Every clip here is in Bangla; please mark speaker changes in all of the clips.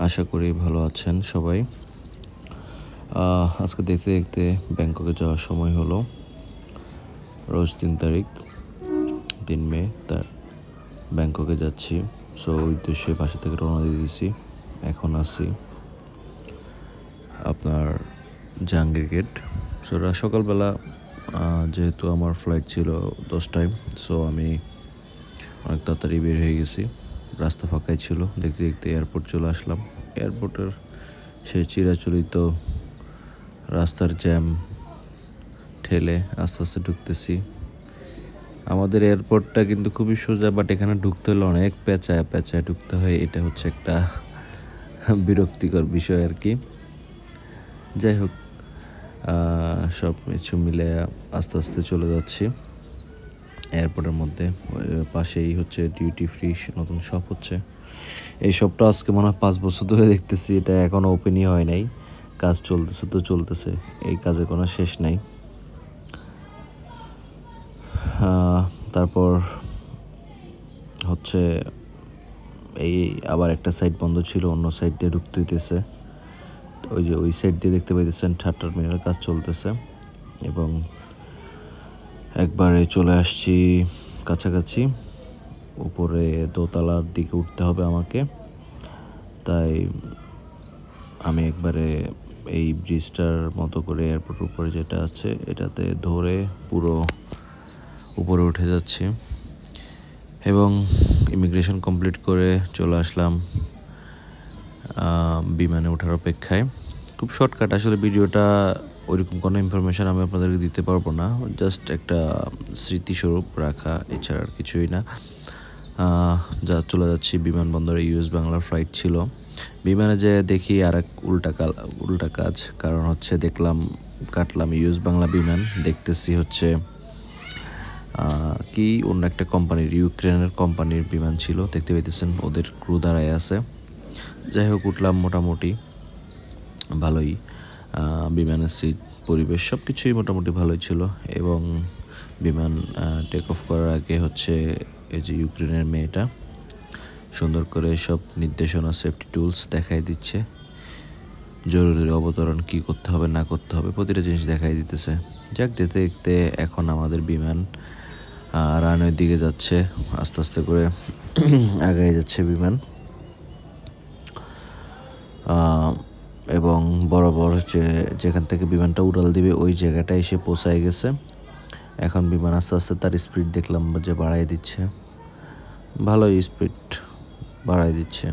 Speaker 1: আশা করি ভালো আছেন সবাই। আজকে দেখতে দেখতে ব্যাংককে যাওয়ার সময় হলো। রোজ 3 তারিখ 3 মে ব্যাংককে যাচ্ছি। সো ওই উদ্দেশ্যে বাসা থেকে রওনা দিয়ে দিয়েছি। এখন আছি আপনার জাহাঙ্গীর গেট। সো সকালবেলা যেহেতু আমার ফ্লাইট ছিল 10টায়, সো আমি অনেক তাড়াতাড়ি বের হয়ে গেছি। রাস্তা ফাঁকাই ছিল। দেখতে দেখতে এয়ারপোর্ট চলে আসলাম। এয়ারপোর্টের সেই চিরাচরিত রাস্তার জ্যাম ঠেলে আস্তে আস্তে ঢুকতেছি। আমাদের এয়ারপোর্টটা কিন্তু খুবই সোজা, বাট এখানে ঢুকতে হলে অনেক পেঁচায় পেঁচায় ঢুকতে হয়। এটা হচ্ছে একটা বিরক্তিকর বিষয় আর কি। যাই হোক, সব কিছু মিলে আস্তে আস্তে চলে যাচ্ছি এয়ারপোর্টের মধ্যে। পাশেই হচ্ছে ডিউটি ফ্রি নতুন শপ হচ্ছে। এই শপটা আজকে মনে হয় 5 বছর ধরে দেখতেছি। এটা এখনও ওপেনই হয় নাই। কাজ চলতেছে তো চলতেছে, এই কাজের কোনো শেষ নাই। তারপর হচ্ছে এই আবার একটা সাইড বন্ধ ছিল, অন্য সাইড দিয়ে ঢুকতে হইতেছে। ওই সাইড দিয়ে দেখতে পাইতেছেন থার্ড টার্মিনাল কাজ চলতেছে এবং একবারে চলে আসছি কাছাকাছি। উপরে দোতলার দিকে উঠতে হবে আমাকে, তাই আমি একবারে এই ব্রিজটার মতো করে এয়ারপোর্টের উপরে যেটা আছে এটাতে ধরে পুরো উপরে উঠে যাচ্ছি এবং ইমিগ্রেশন কমপ্লিট করে চলে আসলাম বিমানে ওঠার অপেক্ষায়। খুব শর্টকাট আসলে ভিডিওটা, ওইরকম কোনো ইনফরমেশান আমি আপনাদেরকে দিতে পারবো না, জাস্ট একটা স্মৃতিস্বরূপ রাখা, এছাড়া আর কিছুই না। যা চলে যাচ্ছি বিমানবন্দরে। ইউএস বাংলার ফ্লাইট ছিল। বিমানে যেয়ে দেখি আর এক উল্টা কাজ, কারণ হচ্ছে কাটলাম ইউএস বাংলা বিমান, দেখতেছি হচ্ছে কি অন্য একটা কোম্পানির, ইউক্রেনের কোম্পানির বিমান ছিল। দেখতে পাইতেছেন ওদের ক্রু দাঁড়ায় আছে। যাই হোক, উঠলাম মোটামুটি ভালোই। বিমানের সিট, পরিবেশ সব কিছুই মোটামুটি ভালোই ছিল এবং বিমান টেক অফ করার আগে হচ্ছে এই যে ইউক্রেনের মেয়েটা সুন্দর করে সব নির্দেশনা, সেফটি টুলস দেখাই দিচ্ছে। জরুরি অবতরণ কী করতে হবে না করতে হবে প্রতিটা জিনিস দেখাই দিতেছে। যাক, দেখতে দেখতে এখন আমাদের বিমান রানওয়ের দিকে যাচ্ছে। আস্তে আস্তে করে আগায় যাচ্ছে বিমান এবং বরাবর যেখান থেকে বিমানটা উড়াল দিবে ওই জায়গাটা এসে পৌঁছায় গেছে। এখন বিমান আস্তে আস্তে তার স্পিড দেখলাম যে বাড়াই দিচ্ছে, ভালোই স্পিড বাড়াই দিচ্ছে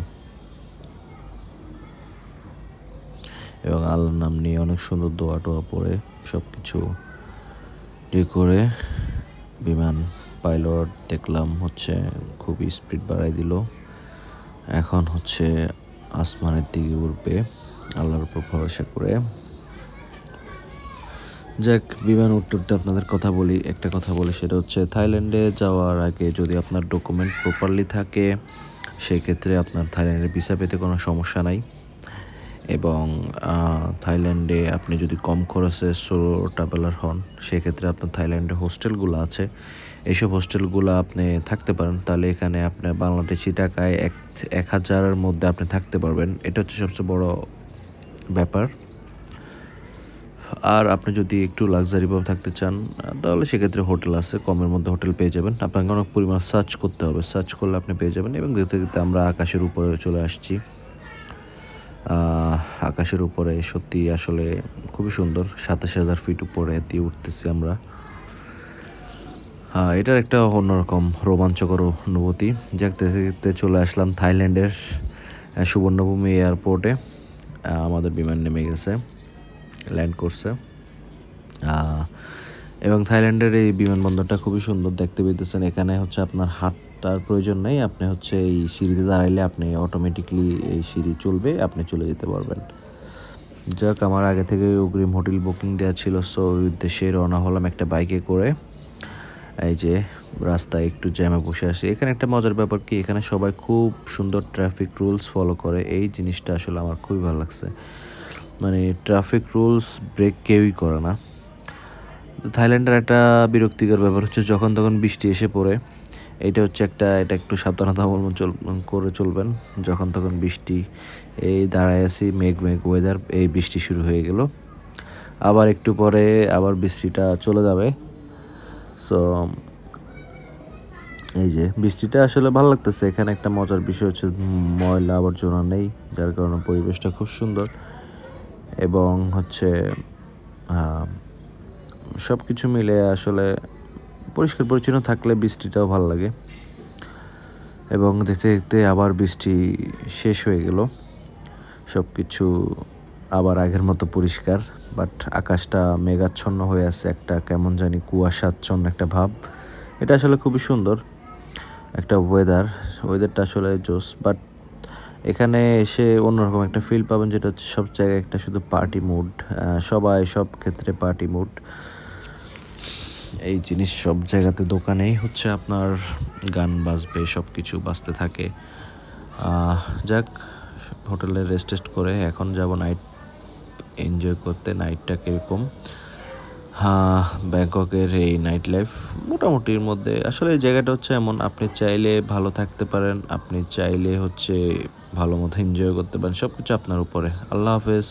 Speaker 1: এবং আল্লাহর নাম নিয়ে অনেক সুন্দর দোয়া টোয়া পড়ে সব কিছু করে বিমান পাইলট দেখলাম হচ্ছে খুবই স্পিড বাড়াই দিল। এখন হচ্ছে আসমানের দিকে উঠবে আল্লাহর উপর ভরসা করে। যাক, বিমান উঠতে উঠতে আপনাদের একটা কথা বলি, সেটা হচ্ছে থাইল্যান্ডে যাওয়ার আগে যদি আপনার ডকুমেন্ট প্রপারলি থাকে সেক্ষেত্রে আপনার থাইল্যান্ডের ভিসা পেতে কোনো সমস্যা নাই। এবং থাইল্যান্ডে আপনি যদি কম খরচে সোলো ট্রাভেলার হন সেক্ষেত্রে আপনার থাইল্যান্ডে হোস্টেলগুলো আছে, এইসব হোস্টেলগুলো আপনি থাকতে পারেন। তাহলে এখানে আপনার বাংলাদেশি টাকায় 1,000-এর মধ্যে আপনি থাকতে পারবেন। এটা হচ্ছে সবচেয়ে বড় ব্যাপার। আর আপনি যদি একটু লাক্সারিভাবে থাকতে চান তাহলে সেক্ষেত্রে হোটেল আছে, কমের মধ্যে হোটেল পেয়ে যাবেন। আপনাকে অনেক পরিমাণ সার্চ করতে হবে, সার্চ করলে আপনি পেয়ে যাবেন। এবং দেখতে দেখতে আমরা আকাশের উপরে চলে আসছি। আকাশের উপরে সত্যি আসলে খুবই সুন্দর, 27,000 ফিট উপরে দিয়ে উঠতেছি আমরা। এটার একটা অন্যরকম রোমাঞ্চকর অনুভূতি। যাক, দেখতে দেখতে চলে আসলাম থাইল্যান্ডের সুবর্ণভূমি এয়ারপোর্টে। আমাদের বিমান নেমে গেছে, ল্যান্ড করছে এবং থাইল্যান্ডের এই বিমানবন্দরটা খুবই সুন্দর দেখতে পেতেছেন। এখানে হচ্ছে আপনার হাঁটার প্রয়োজন নেই, আপনি হচ্ছে এই সিঁড়িতে দাঁড়াইলে আপনি অটোমেটিকলি এই সিঁড়ি চলবে, আপনি চলে যেতে পারবেন। যাক, আমার আগে থেকে অগ্রিম হোটেল বুকিং দেওয়া ছিল, সো ওই উদ্দেশ্যে রওনা হলাম একটা বাইকে করে। এই যে রাস্তায় একটু জ্যামে বসে আসি। এখানে একটা মজার ব্যাপার কি, এখানে সবাই খুব সুন্দর ট্রাফিক রুলস ফলো করে। এই জিনিসটা আসলে আমার খুবই ভালো লাগছে। মানে ট্রাফিক রুলস ব্রেক কেউই করে না। থাইল্যান্ডের একটা বিরক্তিকর ব্যাপার হচ্ছে যখন তখন বৃষ্টি এসে পড়ে। এটা একটু সাবধানতা অবলম্বন করে চলবেন। যখন তখন বৃষ্টি, এই দাঁড়ায় আছি মেঘ মেঘ ওয়েদার, এই বৃষ্টি শুরু হয়ে গেল। আবার একটু পরে আবার বৃষ্টিটা চলে যাবে। সো এই যে বৃষ্টিটা আসলে ভালো লাগতেছে। এখানে একটা মজার বিষয় হচ্ছে ময়লা আবর্জনা নেই, যার কারণে পরিবেশটা খুব সুন্দর এবং হচ্ছে সব কিছু মিলে আসলে পরিষ্কার পরিচ্ছন্ন থাকলে বৃষ্টিটাও ভালো লাগে। এবং দেখতে দেখতে আবার বৃষ্টি শেষ হয়ে গেল, সব কিছু আবার আগের মতো পরিষ্কার, বাট আকাশটা মেঘাচ্ছন্ন হয়ে আছে, একটা কেমন জানি কুয়াশাচ্ছন্ন একটা ভাব। এটা আসলে খুবই সুন্দর একটা ওয়েদারটা আসলে জোস। বাট এখানে এসে অন্যরকম একটা ফিল পাবেন, যেটা হচ্ছে সব জায়গায় একটা শুধু পার্টি মুড, সবাই সব ক্ষেত্রে পার্টি মুড। এই জিনিস সব জায়গাতে, দোকানেই হচ্ছে আপনার গান বাজবে, সব কিছু বাজতে থাকে। যাক, হোটেলে রেস্ট করে এখন যাব নাইট এনজয় করতে। নাইটটা কীরকম, ব্যাংককের এই নাইট লাইফ মোটামুটির মধ্যে। আসলে এই জায়গাটা হচ্ছে এমন, আপনি চাইলে ভালো থাকতে পারেন, আপনি চাইলে হচ্ছে ভালো মতো এনজয় করতে পারেন, সব কিছু আপনার উপরে। আল্লাহ হাফেজ।